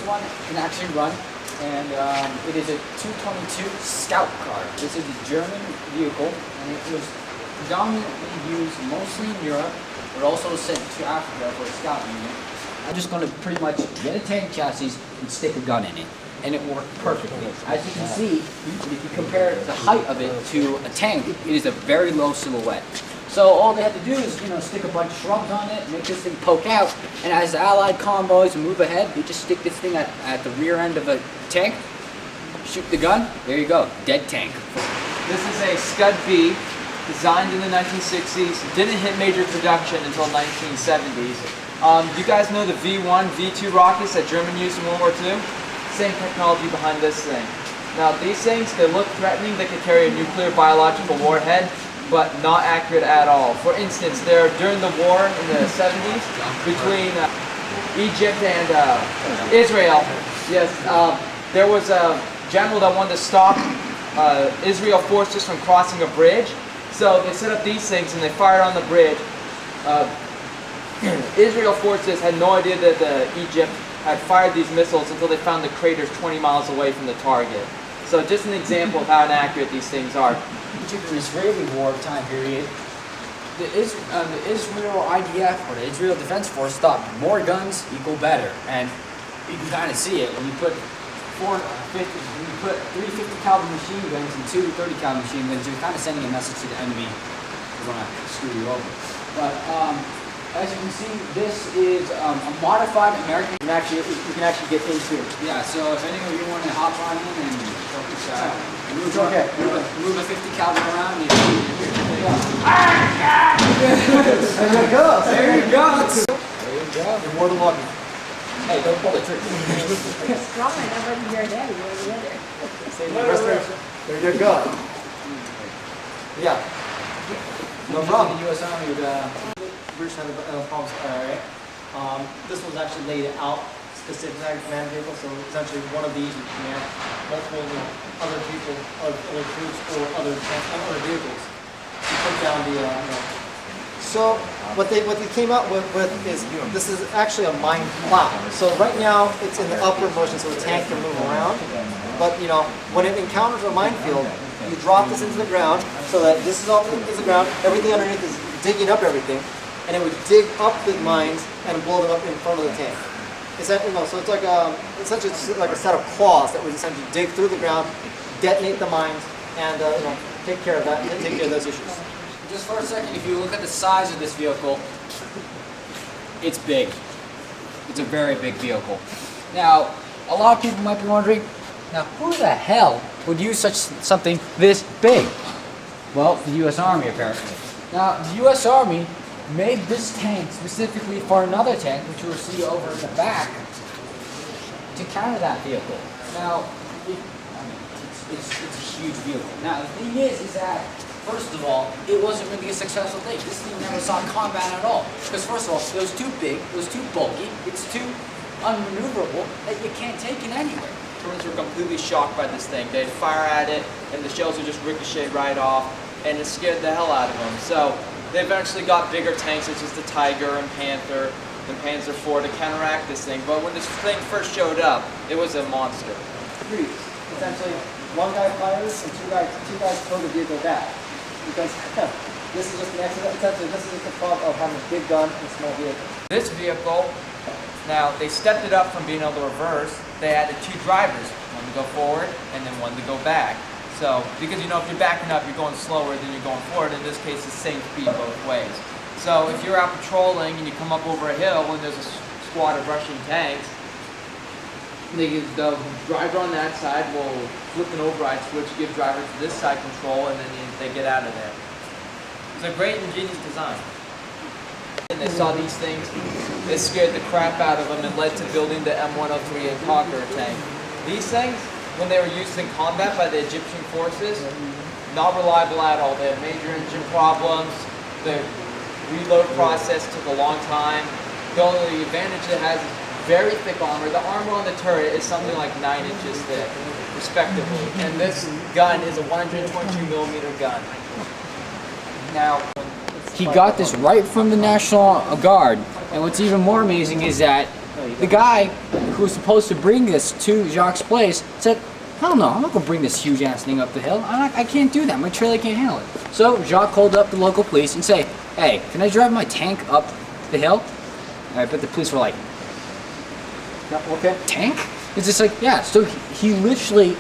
one can actually run, and it is a 222 Scout car. This is a German vehicle, and it was predominantly used mostly in Europe, but also sent to Africa for a scout unit. I'm just going to pretty much get a tank chassis and stick a gun in it, and it worked perfectly. As you can see, if you compare the height of it to a tank, it is a very low silhouette. So all they had to do is, stick a bunch of shrubs on it, make this thing poke out, and as the Allied convoys move ahead, they just stick this thing at the rear end of a tank, shoot the gun, there you go, dead tank. This is a Scud B, designed in the 1960s, didn't hit major production until 1970s. Do you guys know the V1, V2 rockets that Germany used in World War II? Same technology behind this thing. Now these things, they look threatening, they could carry a nuclear biological warhead, but not accurate at all. For instance, during the war in the 70s between Egypt and Israel, yes, there was a general that wanted to stop Israel forces from crossing a bridge. So they set up these things and they fired on the bridge. Israel forces had no idea that Egypt had fired these missiles until they found the craters 20 miles away from the target. So just an example of how inaccurate these things are. During the Israeli war time period, the Israel IDF, or the Israel Defense Force, thought more guns equal better. And you can kind of see it when you put 350 caliber machine guns and 2 30 caliber machine guns. You're kind of sending a message to the enemy, we're going to screw you over. But as you can see, this is a modified American. You can actually get into it. Yeah, so if any of you want to hop on in and move a 50 caliber around, there you go. There you go. You're more than welcome. Hey, don't pull the trigger. You're strong enough over your daddy or the other. There you go. Yeah. No problem. The U.S. Army would, British had a Palms IRA. This was actually laid out specifically as a command vehicle, so essentially one of these would command multiple other people, other troops, or other vehicles to put down the. So what they came out with is this is actually a mine plow. So right now it's in the upward motion, so the tank can move around. But when it encounters a minefield, you drop this into the ground so that this is all is the ground. Everything underneath is digging up everything. And it would dig up the mines and blow them up in front of the tank. So it's like essentially like a set of claws that would essentially dig through the ground, detonate the mines, and take care of that, and take care of those issues. just for a second, if you look at the size of this vehicle, it's big. It's a very big vehicle. Now, a lot of people might be wondering, now who the hell would use something this big? Well, the U.S. Army apparently. Now, the U.S. Army made this tank specifically for another tank, which you'll see over in the back, to counter that vehicle. Now, it's a huge vehicle. Now, the thing is that, first of all, it wasn't really a successful thing. This thing never saw combat at all. Because first of all, it was too big, it was too bulky, it's too unmaneuverable that you can't take it anywhere. Germans were completely shocked by this thing. They'd fire at it, and the shells would just ricochet right off, and it scared the hell out of them. So they eventually got bigger tanks, such as the Tiger and Panther and Panzer IV to counteract this thing. But when this thing first showed up, it was a monster. Essentially, one guy fires and two guys tow the vehicle back. Because this is just an accident. Essentially, this is just the problem of having a big gun and a small vehicle. This vehicle, now they stepped it up from being able to reverse. They added two drivers, one to go forward and then one to go back. So, because if you're backing up, you're going slower than you're going forward. In this case, it's the same speed both ways. So if you're out patrolling and you come up over a hill and there's a squad of Russian tanks, the driver on that side will flip an override switch, give driver to this side control, and then they get out of there. It's a great ingenious design. And they saw these things, it scared the crap out of them and led to building the M103 and Conqueror tank. These things, when they were used in combat by the Egyptian forces, not reliable at all. They had major engine problems. The reload process took a long time. The only advantage it has is very thick armor. The armor on the turret is something like 9 inches thick, respectively. And this gun is a 122mm gun. Now, He got this right from the National Guard, and what's even more amazing is that the guy who was supposed to bring this to Jacques' place said, hell no, I'm not gonna bring this huge ass thing up the hill. I can't do that. My trailer can't handle it. So Jacques called up the local police and say, hey, can I drive my tank up the hill? And I bet the police were like, Yeah, okay. tank? It's just like, yeah. So he literally,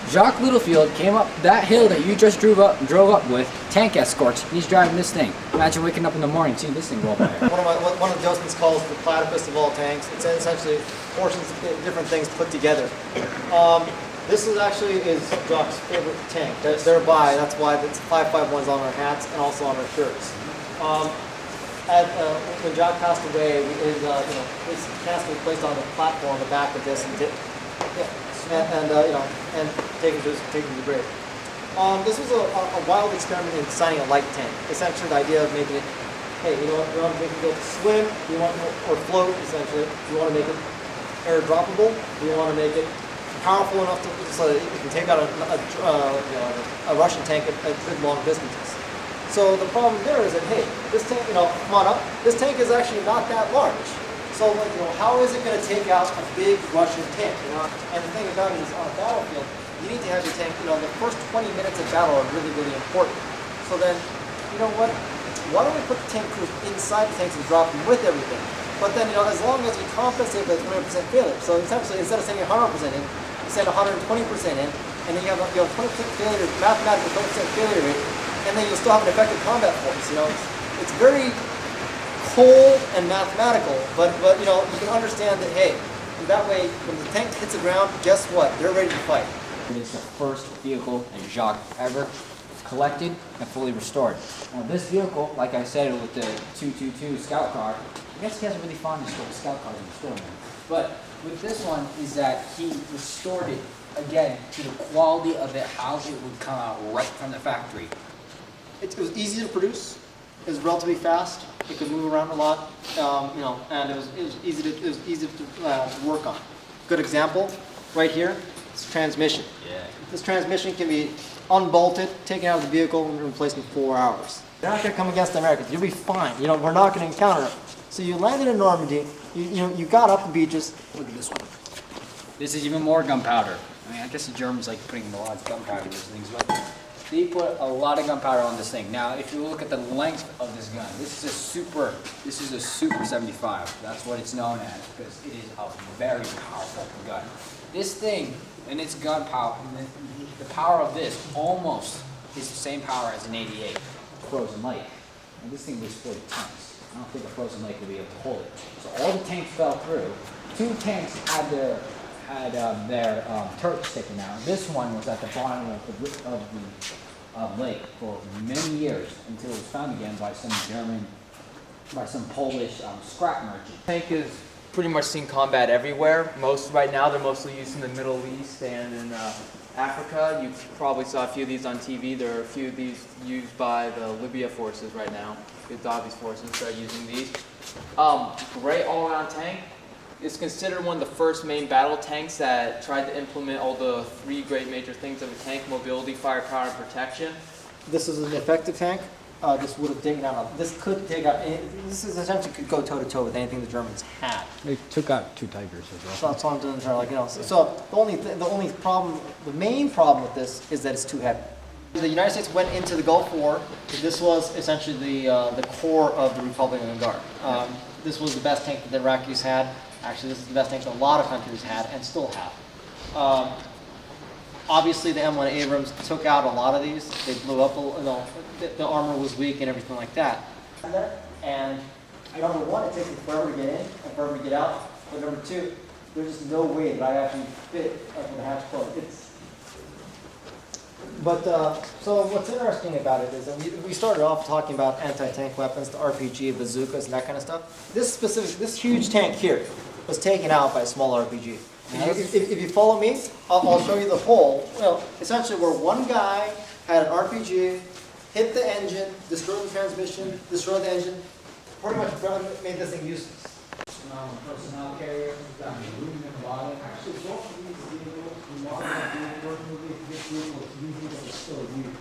Jacques Littlefield came up that hill that you just drove up with tank escorts, and he's driving this thing. Imagine waking up in the morning and seeing this thing roll by. One of Joseph calls the platypus of all tanks. It's essentially portions of different things put together. This is Jacques' favorite tank. Thereby, that's why it's 551s on our hats and also on our shirts. When Jacques passed away, his casket was placed on the platform on the back of this and taken to the grave. This was a wild experiment in designing a light tank. Essentially, the idea of making it, hey, you know what, you want to make it go swim, or float, essentially. You want to make it air droppable. You want to make it powerful enough so that you can take out a Russian tank at good long distances. So the problem there is that, hey, this tank, come on up. This tank is actually not that large. So, how is it going to take out a big Russian tank? And the thing about it is, on a battlefield, you need to have your tank. The first 20 minutes of battle are really, really important. So then, you know what? Why don't we put the tank crews inside the tanks and drop them with everything? But then, as long as we compensate for the 20% failure. So essentially, instead of sending 100% in, you send 120% in, and then you have 20% failure, mathematical 20% failure rate. And then you'll still have an effective combat force. It's very cold and mathematical, but you can understand that, hey, that way when the tank hits the ground, guess what? They're ready to fight. It is the first vehicle that Jacques ever collected and fully restored. Now this vehicle, like I said, with the 222 Scout car, I guess he hasn't really found the Scout cars in the store now. But with this one is that he restored it again to the quality of it, how it would come out right from the factory. It was easy to produce. It was relatively fast. It could move around a lot, and it was easy to work on. Good example, right here, it's transmission. Yeah. This transmission can be unbolted, taken out of the vehicle, and replaced in 4 hours. You're not going to come against the Americans. You'll be fine. We're not going to encounter them. So you landed in Normandy. You got up the beaches. Look at this one. This is even more gunpowder. I guess the Germans like putting a lot of gunpowder in these things, but they put a lot of gunpowder on this thing. Now, if you look at the length of this gun, this is a Super 75. That's what it's known as, because it is a very powerful gun. This thing and its gun power, the power of this almost is the same power as an 88 Frozen Lake. And this thing weighs 40 tons. I don't think a Frozen Lake will be able to hold it. So all the tanks fell through. 2 tanks had their turrets taken out. This one was at the bottom of the lake for many years until it was found again by some Polish scrap merchant. Tank is pretty much seen combat everywhere. Right now they're mostly used in the Middle East and in Africa. You probably saw a few of these on TV. There are a few of these used by the Libya forces right now. The Gaddafi's forces are using these. Great all-around tank. It's considered one of the first main battle tanks that tried to implement all the 3 great major things of a tank: mobility, firepower, and protection. This is an effective tank. This would have taken out. This could take out. This is essentially could go toe to toe with anything the Germans had. They took out 2 Tigers as well. So that's what I'm doing. So the main problem with this is that it's too heavy. The United States went into the Gulf War. This was essentially the core of the Republican Guard. This was the best tank that the Iraqis had. Actually, this is the best tank that a lot of countries had and still have. Obviously, the M1 Abrams took out a lot of these. They blew up, the armor was weak and everything like that. And number one, it takes them forever to get in and forever to get out. But number two, there's just no way that I actually fit with the hatch closed. So what's interesting about it is that we started off talking about anti-tank weapons, the RPG, bazookas, and that kind of stuff. This huge tank here was taken out by a small RPG. If you follow me, I'll show you the hole. Essentially where one guy had an RPG, hit the engine, destroyed the transmission, destroyed the engine, pretty much made this thing useless. Personnel carrier, got a room in the bottom. Actually, both of these vehicles, the model of the this vehicle is still used.